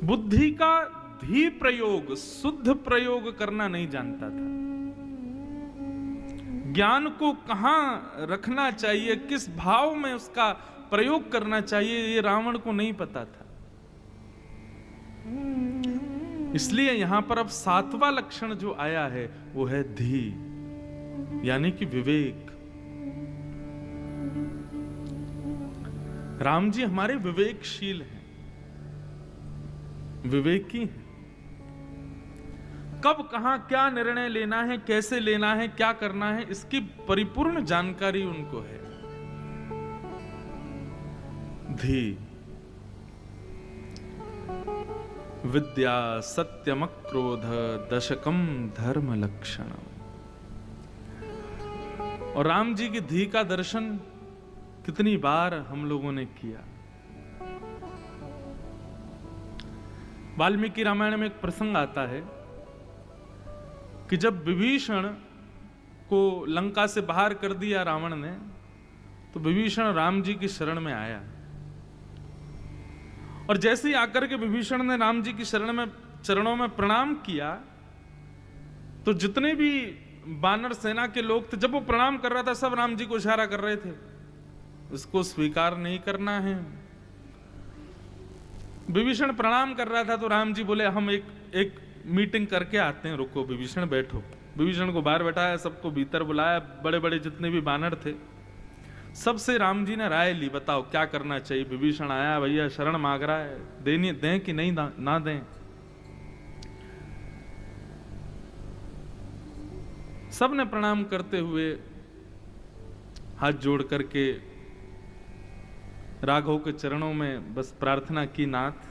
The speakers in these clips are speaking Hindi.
बुद्धि का धी प्रयोग, शुद्ध प्रयोग करना नहीं जानता था। ज्ञान को कहां रखना चाहिए, किस भाव में उसका प्रयोग करना चाहिए, ये रावण को नहीं पता था। इसलिए यहां पर अब 7वां लक्षण जो आया है वो है धी, यानी कि विवेक। राम जी हमारे विवेकशील हैं, विवेकी हैं। कब कहां क्या निर्णय लेना है, कैसे लेना है, क्या करना है, इसकी परिपूर्ण जानकारी उनको है। धी विद्या सत्यम क्रोध दशकम धर्म लक्षण। और राम जी की धी का दर्शन कितनी बार हम लोगों ने किया। वाल्मीकि रामायण में एक प्रसंग आता है कि जब विभीषण को लंका से बाहर कर दिया रावण ने, तो विभीषण राम जी की शरण में आया। और जैसे ही आकर के विभीषण ने राम जी की चरणों में प्रणाम किया, तो जितने भी वानर सेना के लोग थे, जब वो प्रणाम कर रहा था, सब राम जी को इशारा कर रहे थे, इसको स्वीकार नहीं करना है। विभीषण प्रणाम कर रहा था तो राम जी बोले हम एक मीटिंग करके आते हैं, रुको विभीषण बैठो। विभीषण को बाहर बैठाया, सबको भीतर बुलाया, बड़े बड़े जितने भी वानर थे सबसे राम जी ने राय ली, बताओ क्या करना चाहिए। विभीषण आया, भैया शरण मांग रहा है, दें कि नहीं ना दें। सबने प्रणाम करते हुए हाथ जोड़ करके राघव के चरणों में बस प्रार्थना की, नाथ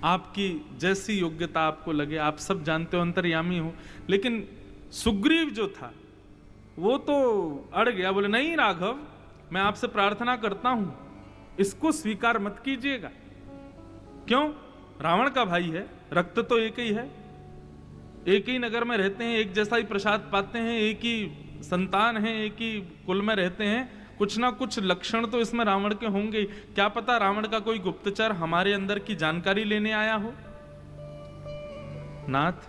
आपकी जैसी योग्यता आपको लगे, आप सब जानते हो, अंतर्यामी हो। लेकिन सुग्रीव जो था वो तो अड़ गया, बोले नहीं राघव, मैं आपसे प्रार्थना करता हूं, इसको स्वीकार मत कीजिएगा। क्यों? रावण का भाई है, रक्त तो एक ही है, एक ही नगर में रहते हैं, एक जैसा ही प्रसाद पाते हैं, एक ही संतान है, एक ही कुल में रहते हैं, कुछ ना कुछ लक्षण तो इसमें रावण के होंगे। क्या पता रावण का कोई गुप्तचर हमारे अंदर की जानकारी लेने आया हो। नाथ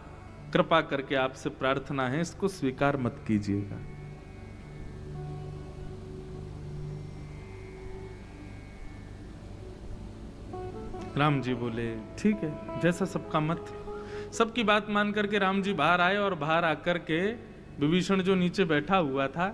कृपा करके आपसे प्रार्थना है, इसको स्वीकार मत कीजिएगा। राम जी बोले ठीक है, जैसा सबका मत। सबकी बात मान करके राम जी बाहर आए, और बाहर आकर के विभीषण जो नीचे बैठा हुआ था,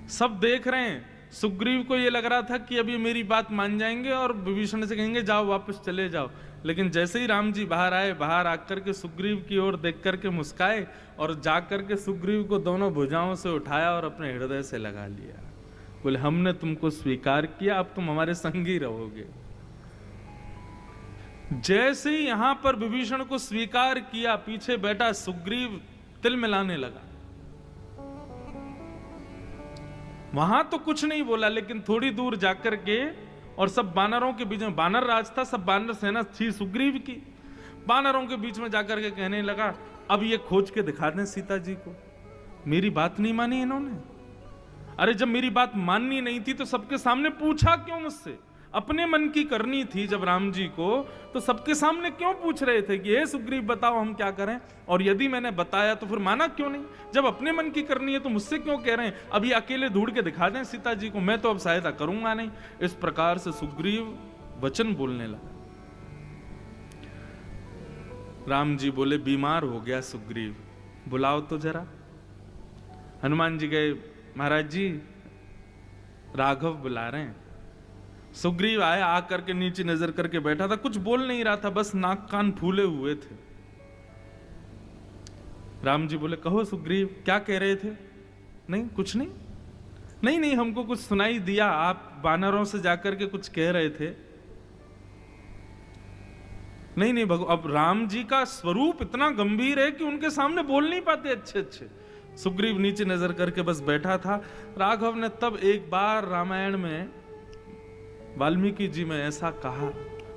सब देख रहे हैं। सुग्रीव को ये लग रहा था कि अभी मेरी बात मान जाएंगे और विभीषण से कहेंगे जाओ वापस चले जाओ। लेकिन जैसे ही राम जी बाहर आए, बाहर आकर के सुग्रीव की ओर देख करके मुस्काए, और जाकर के सुग्रीव को दोनों भुजाओं से उठाया और अपने हृदय से लगा लिया। बोले हमने तुमको स्वीकार किया, अब तुम हमारे संगी रहोगे। जैसे ही यहां पर विभीषण को स्वीकार किया, पीछे बैठा सुग्रीव तिल मिलाने लगा। वहां तो कुछ नहीं बोला, लेकिन थोड़ी दूर जाकर के, और सब बानरों के बीच में, बानर राज था, सब बानर सेना थी सुग्रीव की, बानरों के बीच में जाकर के कहने लगा अब ये खोज के दिखा दें सीता जी को। मेरी बात नहीं मानी इन्होंने। अरे जब मेरी बात माननी नहीं थी तो सबके सामने पूछा क्यों मुझसे? अपने मन की करनी थी जब राम जी को, तो सबके सामने क्यों पूछ रहे थे कि हे सुग्रीव बताओ हम क्या करें? और यदि मैंने बताया तो फिर माना क्यों नहीं? जब अपने मन की करनी है तो मुझसे क्यों कह रहे हैं? अब ये अकेले ढूंढ के दिखा दें सीता जी को, मैं तो अब सहायता करूंगा नहीं। इस प्रकार से सुग्रीव वचन बोलने लगा। राम जी बोले बीमार हो गया सुग्रीव, बुलाओ तो जरा। हनुमान जी गए, महाराज जी राघव बुला रहे हैं। सुग्रीव आया, आकर के नीचे नजर करके बैठा था, कुछ बोल नहीं रहा था, बस नाक कान फूले हुए थे। राम जी बोले कहो सुग्रीव क्या कह रहे थे? नहीं कुछ नहीं, नहीं नहीं हमको कुछ सुनाई दिया, आप वानरों से जाकर के कुछ कह रहे थे। नहीं नहीं अब राम जी का स्वरूप इतना गंभीर है कि उनके सामने बोल नहीं पाते अच्छे अच्छे। सुग्रीव नीचे नजर करके बस बैठा था। राघव ने तब एक बार रामायण में वाल्मीकि जी में ऐसा कहा,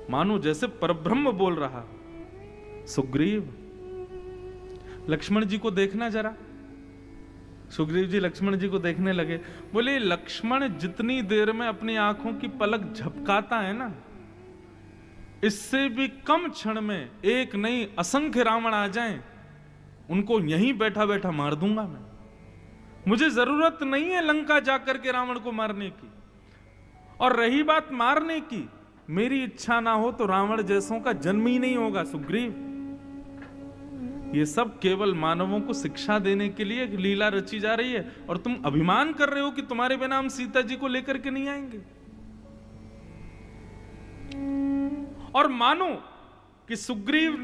मानो जैसे परब्रह्म बोल रहा, सुग्रीव लक्ष्मण जी को देखना जरा। सुग्रीव जी लक्ष्मण जी को देखने लगे। बोले लक्ष्मण जितनी देर में अपनी आंखों की पलक झपकाता है ना, इससे भी कम क्षण में एक नहीं असंख्य रावण आ जाएं, उनको यहीं बैठा बैठा मार दूंगा मैं। मुझे जरूरत नहीं है लंका जाकर के रावण को मारने की। और रही बात मारने की, मेरी इच्छा ना हो तो रावण जैसों का जन्म ही नहीं होगा सुग्रीव। ये सब केवल मानवों को शिक्षा देने के लिए एक लीला रची जा रही है, और तुम अभिमान कर रहे हो कि तुम्हारे बिना हम सीता जी को लेकर के नहीं आएंगे। और मानो कि सुग्रीव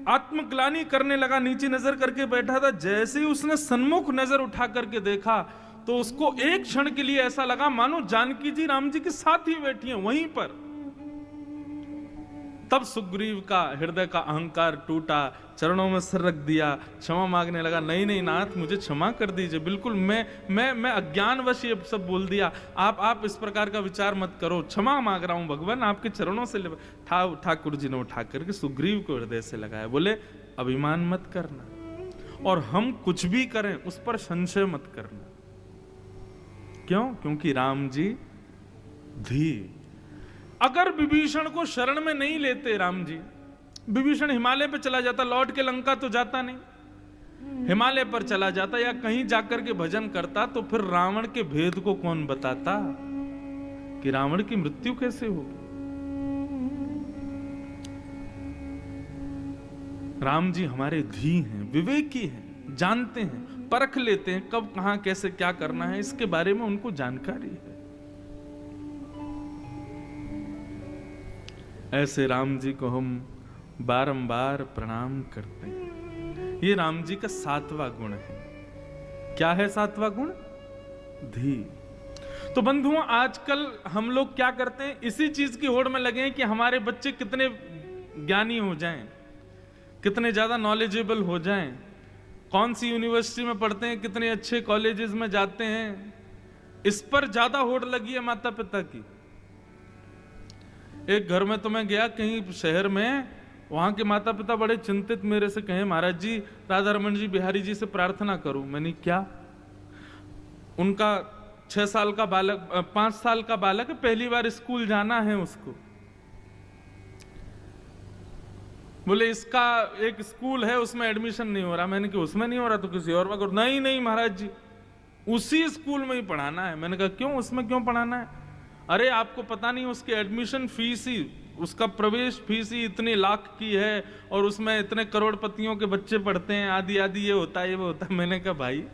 आत्मग्लानि करने लगा, नीचे नजर करके बैठा था। जैसे ही उसने सन्मुख नजर उठा करके देखा तो उसको एक क्षण के लिए ऐसा लगा मानो जानकी जी राम जी के साथ ही बैठी हैं वहीं पर। तब सुग्रीव का हृदय का अहंकार टूटा, चरणों में सिर रख दिया, क्षमा मांगने लगा। नहीं नहीं नाथ, मुझे क्षमा कर दीजिए, बिल्कुल मैं अज्ञानवश ये सब बोल दिया। आप इस प्रकार का विचार मत करो, क्षमा मांग रहा हूं भगवान, आपके चरणों से। ठाकुर जी ने उठा करके सुग्रीव को हृदय से लगाया, बोले अभिमान मत करना, और हम कुछ भी करें उस पर संशय मत करना। क्यों? क्योंकि राम जी धी। अगर विभीषण को शरण में नहीं लेते राम जी, विभीषण हिमालय पे चला जाता, लौट के लंका तो जाता नहीं, हिमालय पर चला जाता या कहीं जाकर के भजन करता, तो फिर रावण के भेद को कौन बताता कि रावण की मृत्यु कैसे होगी। राम जी हमारे धी हैं, विवेकी हैं, जानते हैं, परख लेते हैं कब कहां कैसे क्या करना है, इसके बारे में उनको जानकारी है। ऐसे राम जी को हम बारंबार प्रणाम करते हैं। ये राम जी का 7वां गुण है। क्या है 7वां गुण? धी। तो बंधुओं, आजकल हम लोग क्या करते हैं, इसी चीज की होड़ में लगे हैं कि हमारे बच्चे कितने ज्ञानी हो जाएं, कितने ज्यादा नॉलेजेबल हो जाएं, कौन सी यूनिवर्सिटी में पढ़ते हैं, कितने अच्छे कॉलेजेस में जाते हैं, इस पर ज्यादा होड़ लगी है माता पिता की। एक घर में तो मैं गया कहीं शहर में, वहां के माता पिता बड़े चिंतित मेरे से कहे, महाराज जी राधा रमन जी बिहारी जी से प्रार्थना करूं। मैंने क्या? उनका 6 साल का बालक, 5 साल का बालक है, पहली बार स्कूल जाना है उसको। बोले इसका एक स्कूल है उसमें एडमिशन नहीं हो रहा। मैंने कहा उसमें नहीं हो रहा तो किसी और में करो। नहीं नहीं महाराज जी, उसी स्कूल में ही पढ़ाना है। मैंने कहा क्यों, उसमें क्यों पढ़ाना है? अरे आपको पता नहीं, उसकी एडमिशन फीस ही, उसका प्रवेश फीस ही इतने लाख की है, और उसमें इतने करोड़पतियों के बच्चे पढ़ते हैं, आदि आदि, ये होता है ये वो होता है। मैंने कहा भाई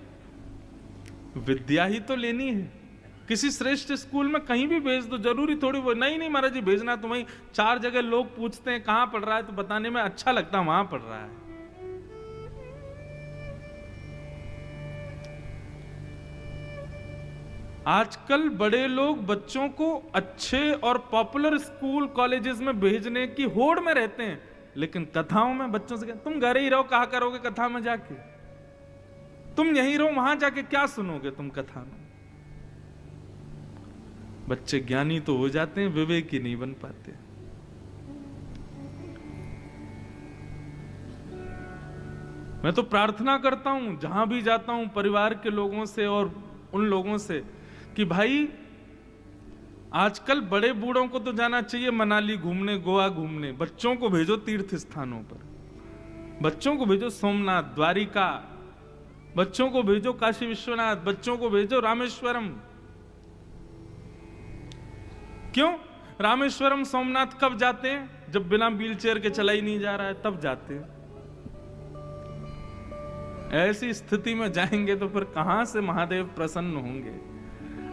विद्या ही तो लेनी है, किसी श्रेष्ठ स्कूल में कहीं भी भेज दो, जरूरी थोड़ी वो। नहीं नहीं महाराज जी भेजना तो वहीं, 4 जगह लोग पूछते हैं कहां पढ़ रहा है, तो बताने में अच्छा लगता वहां पढ़ रहा है। आजकल बड़े लोग बच्चों को अच्छे और पॉपुलर स्कूल कॉलेजेस में भेजने की होड़ में रहते हैं, लेकिन कथाओं में बच्चों से तुम घर ही रहो, कहा करोगे कथा में जाके? तुम यहीं रहो, वहां जाके क्या सुनोगे तुम कथा में? बच्चे ज्ञानी तो हो जाते हैं, विवेकी नहीं बन पाते। मैं तो प्रार्थना करता हूं जहां भी जाता हूं परिवार के लोगों से और उन लोगों से कि भाई आजकल बड़े बूढ़ों को तो जाना चाहिए मनाली घूमने, गोवा घूमने, बच्चों को भेजो तीर्थ स्थानों पर, बच्चों को भेजो सोमनाथ, द्वारिका, बच्चों को भेजो काशी विश्वनाथ, बच्चों को भेजो रामेश्वरम। क्यों? रामेश्वरम सोमनाथ कब जाते हैं? जब बिना व्हीलचेयर के चला ही नहीं जा रहा है, तब जाते हैं। ऐसी स्थिति में जाएंगे तो फिर कहां से महादेव प्रसन्न होंगे?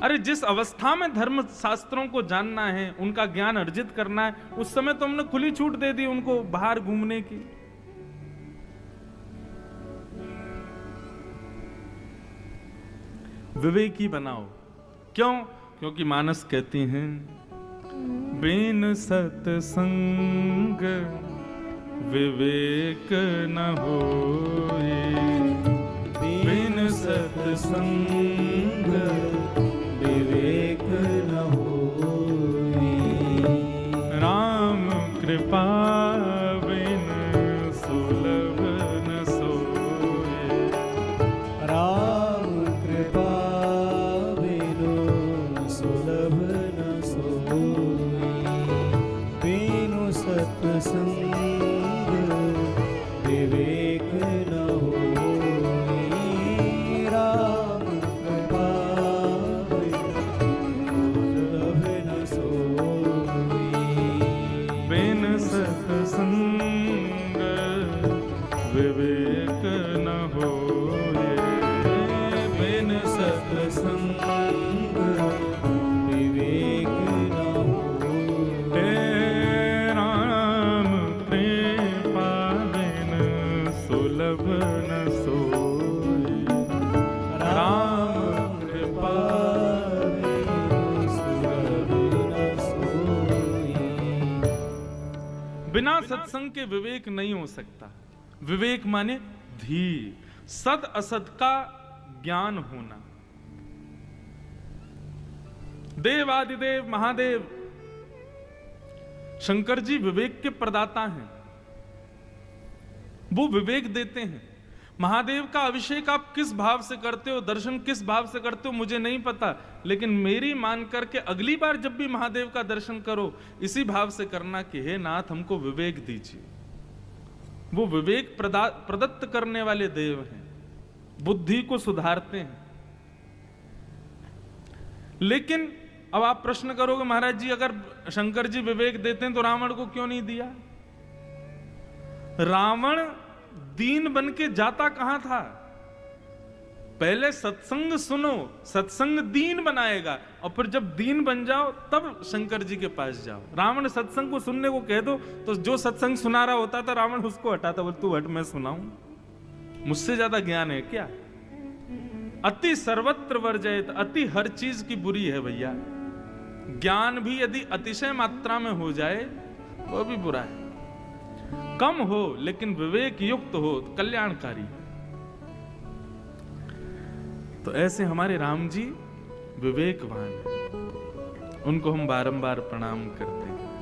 अरे जिस अवस्था में धर्म शास्त्रों को जानना है, उनका ज्ञान अर्जित करना है, उस समय तो हमने खुली छूट दे दी उनको बाहर घूमने की। विवेकी बनाओ। क्यों? क्योंकि मानस कहती हैं बिन सत्संग विवेक न होए, बिन सत्संग विवेक न होए, राम कृपा बिन सुलभ न सोए, राम कृपा बिनु सुलभ न सोए, बिनु सत्संग विवेक न होई, राम कृपा दुर्लभ न सोई। बिन सत्संग विवेक न होए, बिन सत्संग विवेक न होई। हे राम कृपा बिन सुलभ न सोए, राम कृपा बिना सत्संग के विवेक नहीं हो सकता। विवेक माने धीर, सद असद का ज्ञान होना। देवादिदेव महादेव शंकर जी विवेक के प्रदाता हैं, वो विवेक देते हैं। महादेव का अभिषेक आप किस भाव से करते हो, दर्शन किस भाव से करते हो मुझे नहीं पता, लेकिन मेरी मान करके अगली बार जब भी महादेव का दर्शन करो इसी भाव से करना कि हे नाथ हमको विवेक दीजिए। वो विवेक प्रदत्त करने वाले देव हैं, बुद्धि को सुधारते हैं। लेकिन अब आप प्रश्न करोगे महाराज जी अगर शंकर जी विवेक देते हैं तो रावण को क्यों नहीं दिया? रावण दीन बन के जाता कहां था? पहले सत्संग सुनो, सत्संग दीन बनाएगा, और फिर जब दीन बन जाओ तब शंकर जी के पास जाओ। रावण सत्संग को सुनने को कह दो तो जो सत्संग सुना रहा होता था रावण उसको हटाता, बोल तू हट मैं सुनाऊं, मुझसे ज्यादा ज्ञान है क्या? अति सर्वत्र वर्जयत, अति हर चीज की बुरी है भैया। ज्ञान भी यदि अतिशय मात्रा में हो जाए वो भी बुरा है। कम हो लेकिन विवेक युक्त हो तो कल्याणकारी। तो ऐसे हमारे राम जी विवेकवान हैं, उनको हम बारंबार प्रणाम करते हैं।